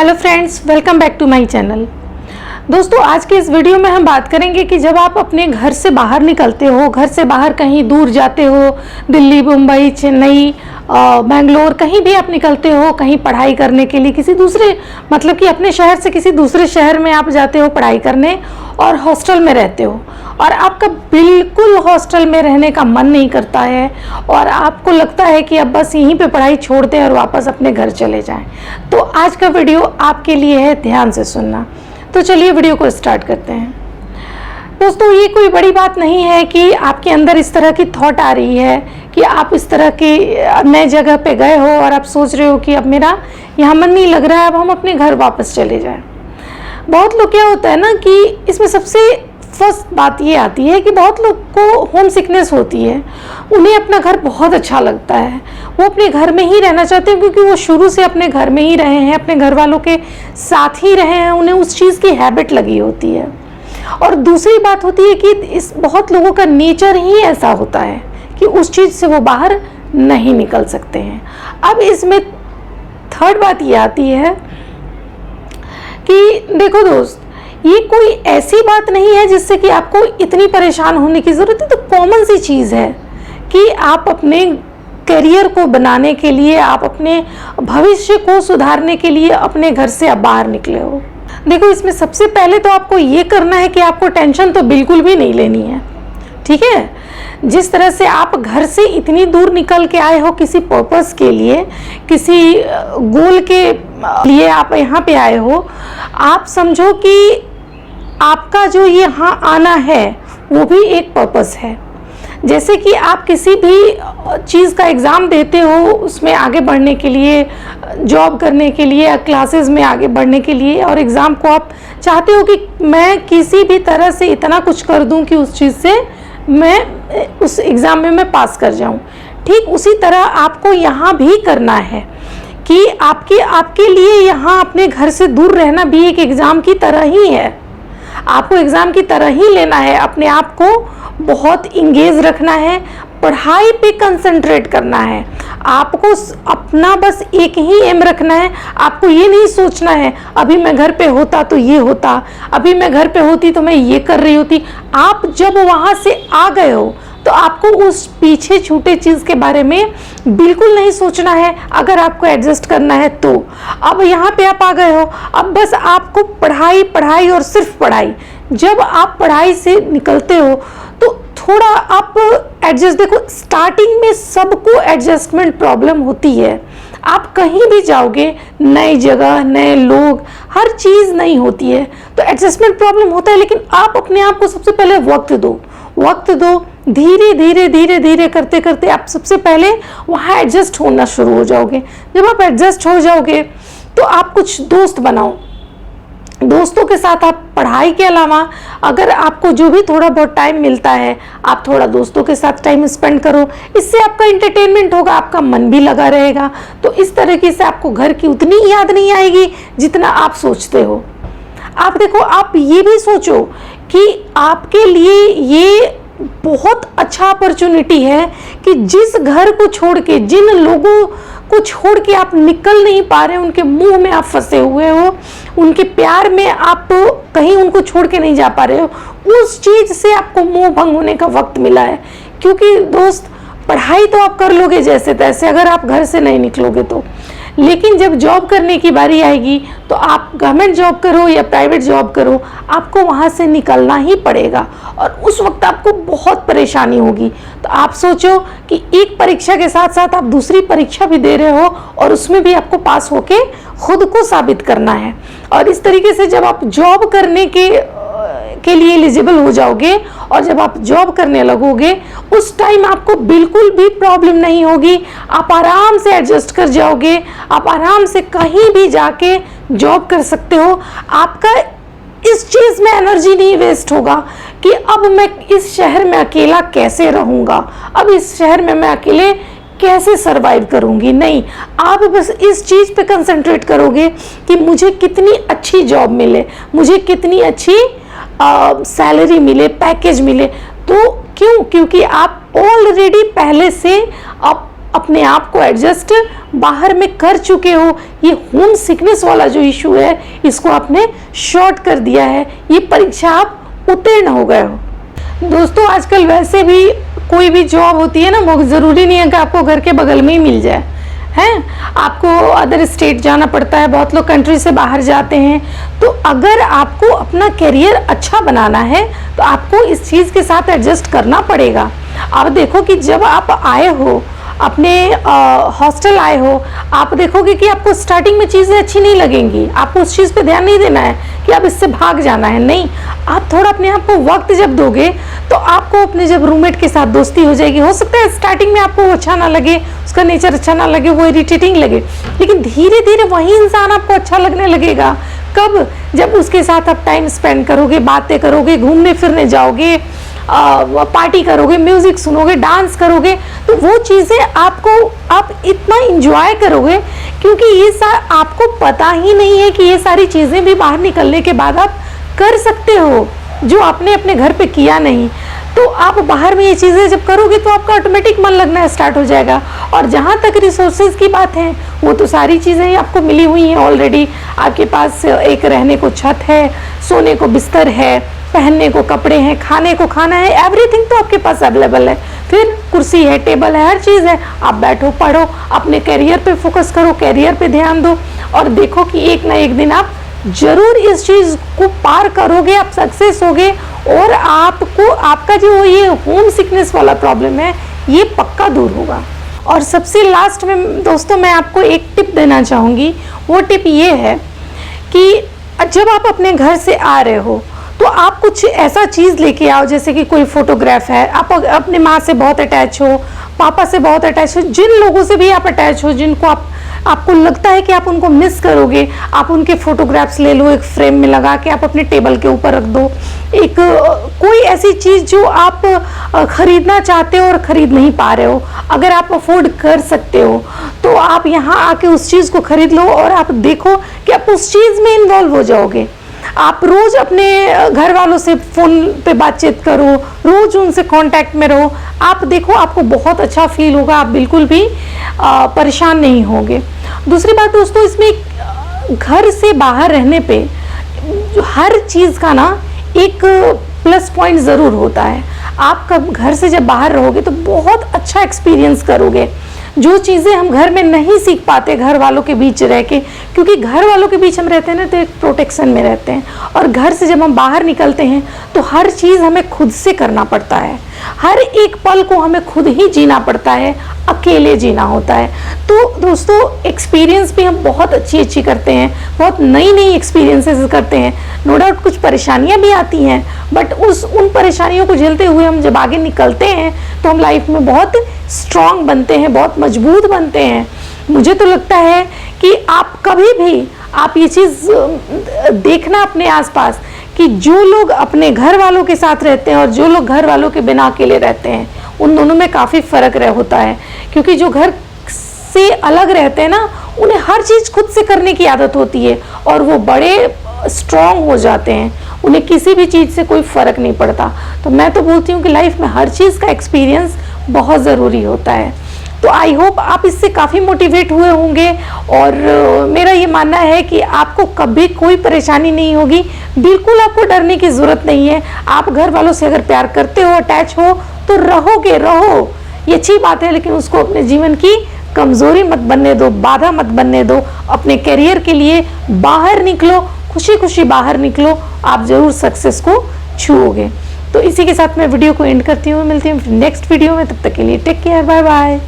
Hello friends, welcome back to my channel. दोस्तों, आज के इस वीडियो में हम बात करेंगे कि जब आप अपने घर से बाहर निकलते हो, घर से बाहर कहीं दूर जाते हो, दिल्ली, मुंबई, चेन्नई, बेंगलोर, कहीं भी आप निकलते हो कहीं पढ़ाई करने के लिए, किसी दूसरे मतलब कि अपने शहर से किसी दूसरे शहर में आप जाते हो पढ़ाई करने और हॉस्टल में रहते हो और आपका बिल्कुल हॉस्टल में रहने का मन नहीं करता है और आपको लगता है कि अब बस यहीं पे पढ़ाई छोड़ दें और वापस अपने घर चले जाएं, तो आज का वीडियो आपके लिए है, ध्यान से सुनना। तो चलिए वीडियो को स्टार्ट करते हैं। दोस्तों, ये कोई बड़ी बात नहीं है कि आपके अंदर इस तरह की थॉट आ रही है कि आप इस तरह की नए जगह पे गए हो और आप सोच रहे हो कि अब मेरा यहाँ मन नहीं लग रहा है, अब हम अपने घर वापस चले जाएं। बहुत लोग क्या होता है ना कि इसमें सबसे फर्स्ट बात ये आती है कि बहुत लोग को होम सिकनेस होती है, उन्हें अपना घर बहुत अच्छा लगता है, वो अपने घर में ही रहना चाहते हैं क्योंकि वो शुरू से अपने घर में ही रहे हैं, अपने घर वालों के साथ ही रहे हैं, उन्हें उस चीज़ की हैबिट लगी होती है। और दूसरी बात होती है कि इस बहुत लोगों का नेचर ही ऐसा होता है कि उस चीज़ से वो बाहर नहीं निकल सकते हैं। अब इसमें थर्ड बात ये आती है कि देखो दोस्त, ये कोई ऐसी बात नहीं है जिससे कि आपको इतनी परेशान होने की ज़रूरत है। तो कॉमन सी चीज़ है कि आप अपने करियर को बनाने के लिए, आप अपने भविष्य को सुधारने के लिए अपने घर से आप बाहर निकले हो। देखो, इसमें सबसे पहले तो आपको ये करना है कि आपको टेंशन तो बिल्कुल भी नहीं लेनी है, ठीक है। जिस तरह से आप घर से इतनी दूर निकल के आए हो किसी पर्पस के लिए, किसी गोल के लिए आप यहाँ पे आए हो, आप समझो कि आपका जो यहाँ आना है वो भी एक पर्पस है। जैसे कि आप किसी भी चीज़ का एग्ज़ाम देते हो, उसमें आगे बढ़ने के लिए, जॉब करने के लिए, क्लासेस में आगे बढ़ने के लिए, और एग्ज़ाम को आप चाहते हो कि मैं किसी भी तरह से इतना कुछ कर दूं कि उस चीज़ से मैं उस एग्ज़ाम में मैं पास कर जाऊं। ठीक उसी तरह आपको यहाँ भी करना है कि आपके लिए यहाँ अपने घर से दूर रहना भी एक एग्ज़ाम की तरह ही है। आपको एग्ज़ाम की तरह ही लेना है, अपने आप को बहुत इंगेज रखना है, पढ़ाई पे कंसंट्रेट करना है। आपको अपना बस एक ही एम रखना है। आपको ये नहीं सोचना है अभी मैं घर पे होता तो ये होता, अभी मैं घर पे होती तो मैं ये कर रही होती। आप जब वहाँ से आ गए हो तो आपको उस पीछे छूटे चीज़ के बारे में बिल्कुल नहीं सोचना है। अगर आपको एडजस्ट करना है तो अब यहाँ पे आप आ गए हो, अब बस आपको पढ़ाई पढ़ाई और सिर्फ पढ़ाई। जब आप पढ़ाई से निकलते हो तो थोड़ा आप एडजस्ट, देखो स्टार्टिंग में सबको एडजस्टमेंट प्रॉब्लम होती है। आप कहीं भी जाओगे, नई जगह, नए लोग, हर चीज़ नई होती है तो एडजस्टमेंट प्रॉब्लम होता है। लेकिन आप अपने आप को सबसे पहले वक्त दो, धीरे धीरे धीरे धीरे करते करते आप सबसे पहले वहाँ एडजस्ट होना शुरू हो जाओगे। जब आप एडजस्ट हो जाओगे तो आप कुछ दोस्त बनाओ, दोस्तों के साथ आप पढ़ाई के अलावा अगर आपको जो भी थोड़ा बहुत टाइम मिलता है, आप थोड़ा दोस्तों के साथ टाइम स्पेंड करो। इससे आपका इंटरटेनमेंट होगा, आपका मन भी लगा रहेगा। तो इस तरीके से आपको घर की उतनी याद नहीं आएगी जितना आप सोचते हो। आप देखो, आप ये भी सोचो कि आपके लिए ये बहुत अच्छा अपॉर्चुनिटी है कि जिस घर को छोड़ के, जिन लोगों को छोड़ के आप निकल नहीं पा रहे, उनके मुंह में आप फंसे हुए हो, उनके प्यार में आप कहीं उनको छोड़ के नहीं जा पा रहे हो, उस चीज़ से आपको मोह भंग होने का वक्त मिला है। क्योंकि दोस्त, पढ़ाई तो आप कर लोगे जैसे तैसे अगर आप घर से नहीं निकलोगे तो, लेकिन जब जॉब करने की बारी आएगी तो आप गवर्नमेंट जॉब करो या प्राइवेट जॉब करो, आपको वहाँ से निकलना ही पड़ेगा और उस वक्त आपको बहुत परेशानी होगी। तो आप सोचो कि एक परीक्षा के साथ साथ आप दूसरी परीक्षा भी दे रहे हो और उसमें भी आपको पास होके खुद को साबित करना है। और इस तरीके से जब आप जॉब करने के लिए एलिजिबल हो जाओगे और जब आप जॉब करने लगोगे, उस टाइम आपको बिल्कुल भी प्रॉब्लम नहीं होगी। आप आराम से एडजस्ट कर जाओगे, आप आराम से कहीं भी जाके जॉब कर सकते हो। आपका इस चीज़ में एनर्जी नहीं वेस्ट होगा कि अब मैं इस शहर में अकेला कैसे रहूँगा, अब इस शहर में मैं अकेले कैसे सरवाइव करूँगी। नहीं, आप बस इस चीज़ पे कंसंट्रेट करोगे कि मुझे कितनी अच्छी जॉब मिले, मुझे कितनी अच्छी सैलरी मिले, पैकेज मिले। तो क्योंकि आप ऑलरेडी पहले से आप अपने आप को एडजस्ट बाहर में कर चुके हो, ये होम सिकनेस वाला जो इशू है इसको आपने शॉर्ट कर दिया है, ये परीक्षा आप उत्तीर्ण हो गए हो। दोस्तों आजकल वैसे भी कोई भी जॉब होती है ना, वो ज़रूरी नहीं है कि आपको घर के बगल में ही मिल जाए, हैं, आपको अदर स्टेट जाना पड़ता है, बहुत लोग कंट्री से बाहर जाते हैं। तो अगर आपको अपना करियर अच्छा बनाना है तो आपको इस चीज़ के साथ एडजस्ट करना पड़ेगा। अब देखो कि जब आप आए हो, अपने हॉस्टल आए हो, आप देखोगे कि आपको स्टार्टिंग में चीज़ें अच्छी नहीं लगेंगी, आपको उस चीज़ पे ध्यान नहीं देना है कि अब इससे भाग जाना है, नहीं, आप थोड़ा अपने आप को वक्त जब दोगे तो आपको अपने जब रूममेट के साथ दोस्ती हो जाएगी। हो सकता है स्टार्टिंग में आपको वो अच्छा ना लगे, उसका नेचर अच्छा ना लगे, वो इरिटेटिंग लगे, लेकिन धीरे धीरे वही इंसान आपको अच्छा लगने लगेगा। कब? जब उसके साथ आप टाइम स्पेंड करोगे, बातें करोगे, घूमने फिरने जाओगे, पार्टी करोगे, म्यूजिक सुनोगे, डांस करोगे, तो वो चीज़ें आप इतना इंजॉय करोगे, क्योंकि ये आपको पता ही नहीं है कि ये सारी चीज़ें भी बाहर निकलने के बाद आप कर सकते हो, जो आपने अपने घर पे किया नहीं। तो आप बाहर में ये चीज़ें जब करोगे तो आपका ऑटोमेटिक मन लगना स्टार्ट हो जाएगा। और जहाँ तक रिसोर्सेज की बात है, वो तो सारी चीज़ें आपको मिली हुई हैं ऑलरेडी। आपके पास एक रहने को छत है, सोने को बिस्तर है, पहनने को कपड़े हैं, खाने को खाना है, एवरीथिंग तो आपके पास अवेलेबल है। फिर कुर्सी है, टेबल है, हर चीज़ है। आप बैठो, पढ़ो, अपने करियर पे फोकस करो, करियर पे ध्यान दो, और देखो कि एक ना एक दिन आप जरूर इस चीज़ को पार करोगे, आप सक्सेस होगे, और आपको आपका जो ये होम सिकनेस वाला प्रॉब्लम है ये पक्का दूर होगा। और सबसे लास्ट में दोस्तों मैं आपको एक टिप देना चाहूँगी। वो टिप ये है कि जब आप अपने घर से आ रहे हो तो आप कुछ ऐसा चीज़ लेके आओ, जैसे कि कोई फोटोग्राफ है, आप अपने माँ से बहुत अटैच हो, पापा से बहुत अटैच हो, जिन लोगों से भी आप अटैच हो, जिनको आपको लगता है कि आप उनको मिस करोगे, आप उनके फोटोग्राफ्स ले लो, एक फ्रेम में लगा के आप अपने टेबल के ऊपर रख दो। एक कोई ऐसी चीज़ जो आप खरीदना चाहते हो और खरीद नहीं पा रहे हो, अगर आप अफोर्ड कर सकते हो तो आप यहाँ आके उस चीज़ को खरीद लो, और आप देखो कि आप उस चीज़ में इन्वॉल्व हो जाओगे। आप रोज अपने घर वालों से फ़ोन पे बातचीत करो, रोज उनसे कांटेक्ट में रहो, आप देखो आपको बहुत अच्छा फील होगा, आप बिल्कुल भी परेशान नहीं होगे। दूसरी बात दोस्तों, इसमें घर से बाहर रहने पे हर चीज़ का ना एक प्लस पॉइंट ज़रूर होता है। आप कब घर से जब बाहर रहोगे तो बहुत अच्छा एक्सपीरियंस करोगे, जो चीज़ें हम घर में नहीं सीख पाते घर वालों के बीच रह के, क्योंकि घर वालों के बीच हम रहते हैं ना तो एक प्रोटेक्शन में रहते हैं, और घर से जब हम बाहर निकलते हैं तो हर चीज़ हमें खुद से करना पड़ता है, हर एक पल को हमें खुद ही जीना पड़ता है, अकेले जीना होता है। तो दोस्तों एक्सपीरियंस भी हम बहुत अच्छी करते हैं, बहुत नई एक्सपीरियंसेस करते हैं। नो डाउट कुछ परेशानियां भी आती हैं, बट उन परेशानियों को झेलते हुए हम जब आगे निकलते हैं तो हम लाइफ में बहुत स्ट्रांग बनते हैं, बहुत मजबूत बनते हैं। मुझे तो लगता है कि आप कभी भी आप ये चीज़ देखना अपने आसपास कि जो लोग अपने घर वालों के साथ रहते हैं और जो लोग घर वालों के बिना अकेले रहते हैं, उन दोनों में काफ़ी फ़र्क होता है। क्योंकि जो घर से अलग रहते हैं ना, उन्हें हर चीज़ खुद से करने की आदत होती है और वो बड़े स्ट्रॉन्ग हो जाते हैं, उन्हें किसी भी चीज़ से कोई फ़र्क नहीं पड़ता। तो मैं तो बोलती हूँ कि लाइफ में हर चीज़ का एक्सपीरियंस बहुत ज़रूरी होता है। तो आई होप आप इससे काफ़ी मोटिवेट हुए होंगे, और मेरा ये मानना है कि आपको कभी कोई परेशानी नहीं होगी, बिल्कुल आपको डरने की ज़रूरत नहीं है। आप घर वालों से अगर प्यार करते हो, अटैच हो, तो रहो, ये अच्छी बात है, लेकिन उसको अपने जीवन की कमज़ोरी मत बनने दो, बाधा मत बनने दो। अपने करियर के लिए बाहर निकलो, खुशी बाहर निकलो, आप ज़रूर सक्सेस को छूओगे। तो इसी के साथ मैं वीडियो को एंड करती हूँ, मिलती हूँ नेक्स्ट वीडियो में, तब तक के लिए टेक केयर, बाय बाय।